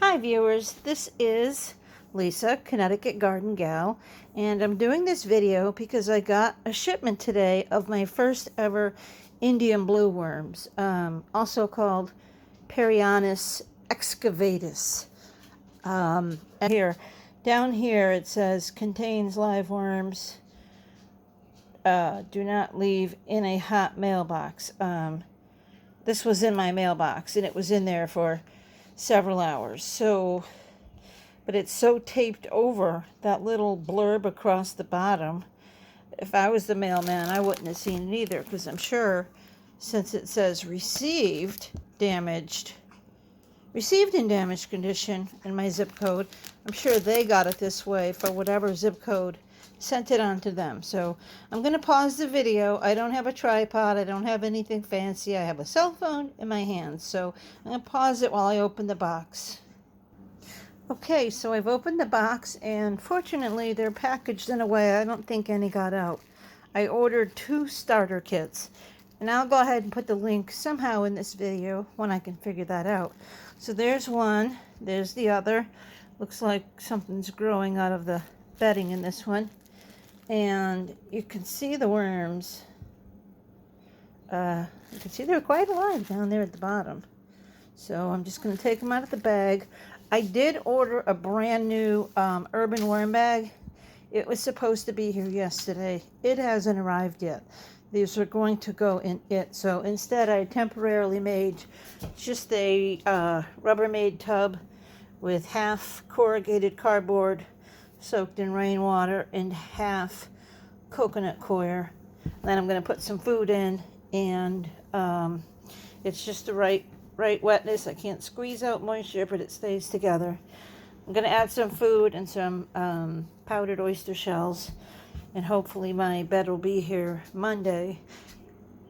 Hi viewers, this is Lisa, Connecticut Garden Gal, and I'm doing this video because I got a shipment today of my first ever Indian blue worms, also called Perionyx excavatus. And down here it says contains live worms. Do not leave in a hot mailbox. This was in my mailbox and it was in there for several hours. So, but it's so taped over that little blurb across the bottom. If I was the mailman, I wouldn't have seen it either, because I'm sure since it says received in damaged condition in my zip code, I'm sure they got it this way for whatever zip code sent it on to them. So I'm going to pause the video. I don't have a tripod. I don't have anything fancy. I have a cell phone in my hands. So I'm going to pause it while I open the box. Okay, so I've opened the box, and fortunately they're packaged in a way I don't think any got out. I ordered 2 starter kits, and I'll go ahead and put the link somehow in this video when I can figure that out. So there's one, there's the other. Looks like something's growing out of the bedding in this one. And you can see the worms. You can see they're quite alive down there at the bottom. So I'm just going to take them out of the bag. I did order a brand new urban worm bag. It was supposed to be here yesterday. It hasn't arrived yet. These are going to go in it. So instead I temporarily made just a Rubbermaid tub with half corrugated cardboard soaked in rainwater and half coconut coir. Then I'm going to put some food in, and it's just the right wetness. I can't squeeze out moisture, but it stays together. I'm going to add some food and some powdered oyster shells, and hopefully my bed will be here Monday.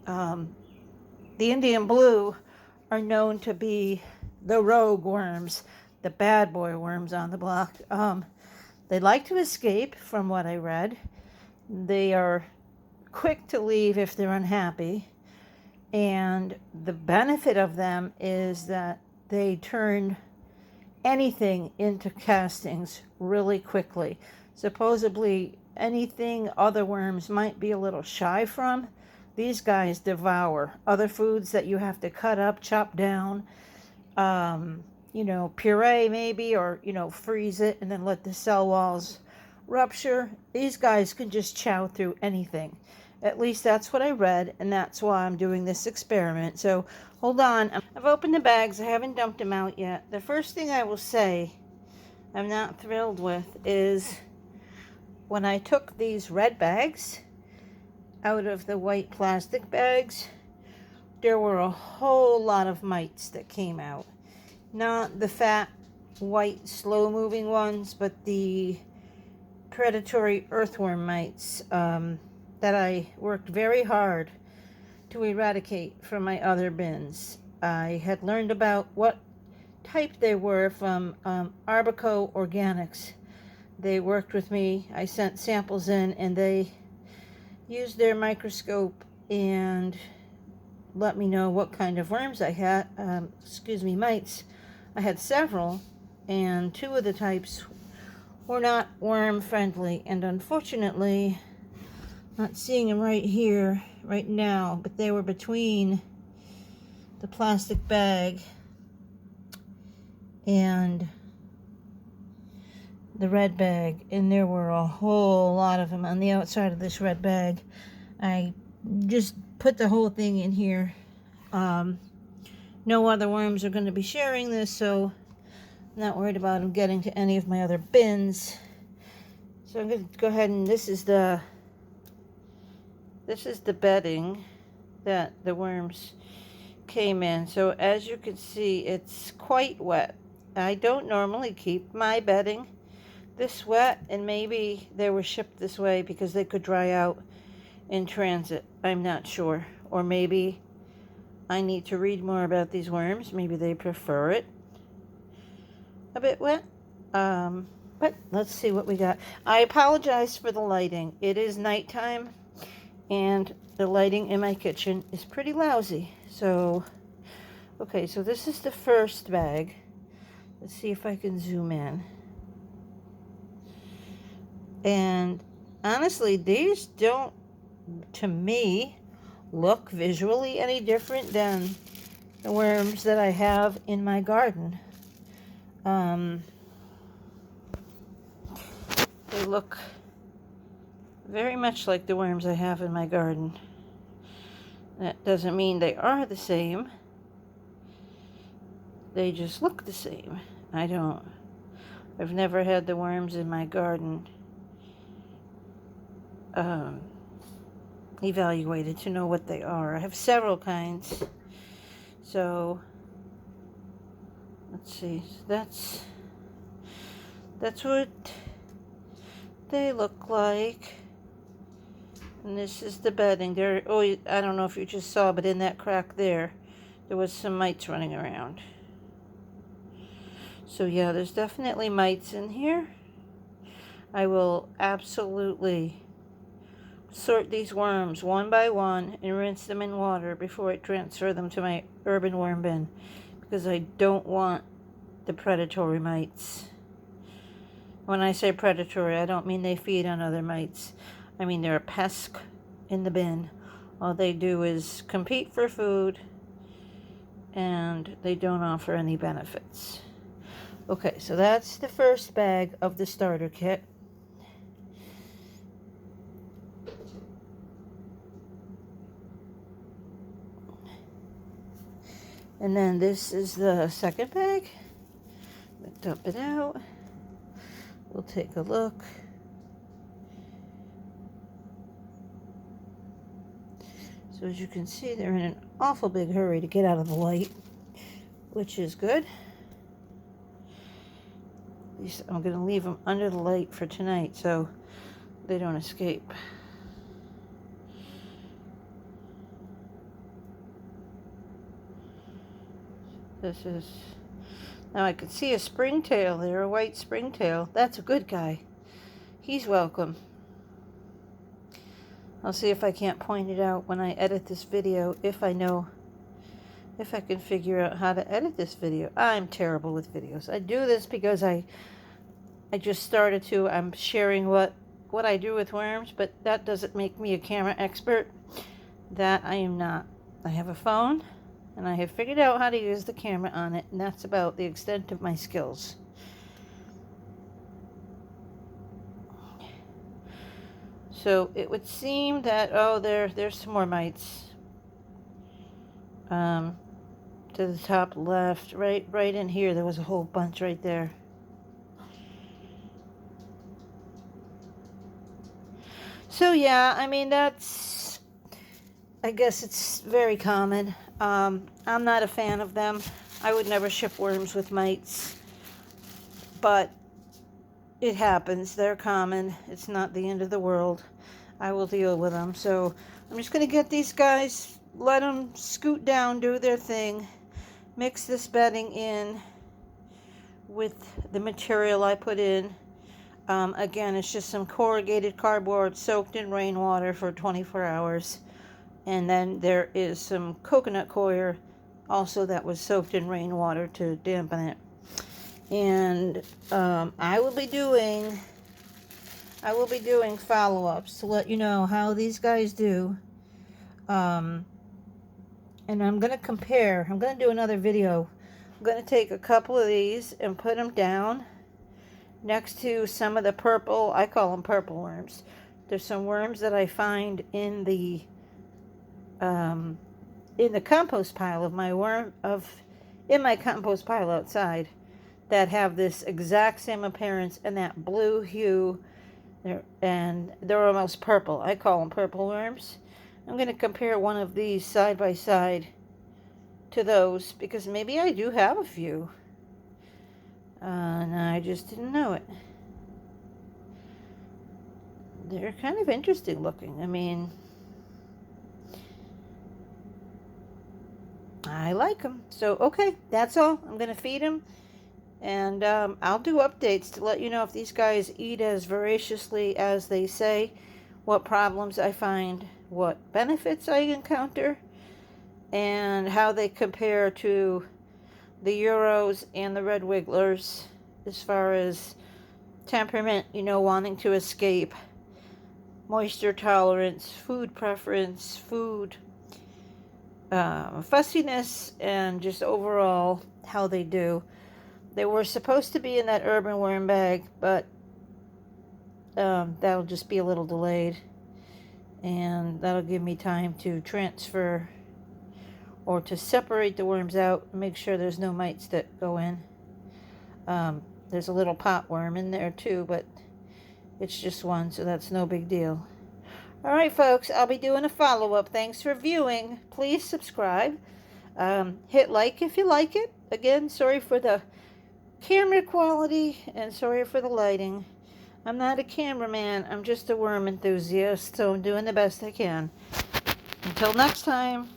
The Indian blue are known to be the rogue worms, the bad boy worms on the block. They like to escape, from what I read. They are quick to leave if they're unhappy. And the benefit of them is that they turn anything into castings really quickly. Supposedly, anything other worms might be a little shy from, these guys devour. Other foods that you have to cut up, chop down, puree maybe, or, freeze it and then let the cell walls rupture. These guys can just chow through anything. At least that's what I read, and that's why I'm doing this experiment. So hold on. I've opened the bags. I haven't dumped them out yet. The first thing I will say I'm not thrilled with is when I took these red bags out of the white plastic bags, there were a whole lot of mites that came out. Not the fat, white, slow-moving ones, but the predatory earthworm mites that I worked very hard to eradicate from my other bins. I had learned about what type they were from Arbico Organics. They worked with me. I sent samples in, and they used their microscope and let me know what kind of worms I had. Mites. I had several, and 2 of the types were not worm friendly, and unfortunately, not seeing them right here, right now, but they were between the plastic bag and the red bag, and there were a whole lot of them on the outside of this red bag. I just put the whole thing in here. No other worms are going to be sharing this, so I'm not worried about them getting to any of my other bins. So I'm going to go ahead, and this is the bedding that the worms came in. So as you can see, it's quite wet. I don't normally keep my bedding this wet, and maybe they were shipped this way because they could dry out in transit. I'm not sure. Or maybe I need to read more about these worms. Maybe they prefer it a bit wet. But let's see what we got. I apologize for the lighting. It is nighttime, and the lighting in my kitchen is pretty lousy. So, okay, so this is the first bag. Let's see if I can zoom in. And honestly, these don't, to me, look visually any different than the worms that I have in my garden. They look very much like the worms I have in my garden. That doesn't mean they are the same. They just look the same. I've never had the worms in my garden evaluated to know what they are. I have several kinds. So let's see. That's what they look like. And this is the bedding. There. Oh, I don't know if you just saw, but in that crack there was some mites running around. So yeah, there's definitely mites in here. I will absolutely sort these worms one by one and rinse them in water before I transfer them to my urban worm bin, because I don't want the predatory mites. When I say predatory, I don't mean they feed on other mites. I mean they're a pest in the bin. All they do is compete for food, and they don't offer any benefits. Okay, so that's the first bag of the starter kit. And then this is the second bag. Dump it out. We'll take a look. So as you can see, they're in an awful big hurry to get out of the light, which is good. At least I'm going to leave them under the light for tonight so they don't escape. This is, now I can see a springtail there, a white springtail. That's a good guy. He's welcome. I'll see if I can't point it out when I edit this video, if I can figure out how to edit this video. I'm terrible with videos. I do this because I just started to. I'm sharing what I do with worms, but that doesn't make me a camera expert. That I am not. I have a phone, and I have figured out how to use the camera on it, and that's about the extent of my skills. So it would seem that, oh, there's some more mites. To the top left, right in here, there was a whole bunch right there. So yeah, I mean, I guess it's very common. I'm not a fan of them. I would never ship worms with mites, but it happens. They're common. It's not the end of the world. I will deal with them. So I'm just going to get these guys, let them scoot down, do their thing, mix this bedding in with the material I put in. Again, it's just some corrugated cardboard soaked in rainwater for 24 hours. And then there is some coconut coir also that was soaked in rainwater to dampen it. And I will be doing follow-ups to let you know how these guys do. And I'm going to compare. I'm going to do another video. I'm going to take a couple of these and put them down next to some of the purple, I call them purple worms. There's some worms that I find in the compost pile of in my compost pile outside that have this exact same appearance and that blue hue, and they're almost purple. I call them purple worms. I'm going to compare one of these side by side to those because maybe I do have a few. And I just didn't know it. They're kind of interesting looking. I mean, I like them. So, okay, that's all. I'm going to feed them. And I'll do updates to let you know if these guys eat as voraciously as they say, what problems I find, what benefits I encounter, and how they compare to the Euros and the red wigglers as far as temperament, you know, wanting to escape, moisture tolerance, food preference, food fussiness, and just overall how they do. They were supposed to be in that urban worm bag, but that'll just be a little delayed, and that'll give me time to transfer or to separate the worms out, make sure there's no mites that go in. There's a little pot worm in there too, but it's just one, so that's no big deal. All right, folks, I'll be doing a follow-up. Thanks for viewing. Please subscribe. Hit like if you like it. Again, sorry for the camera quality and sorry for the lighting. I'm not a cameraman. I'm just a worm enthusiast, so I'm doing the best I can. Until next time.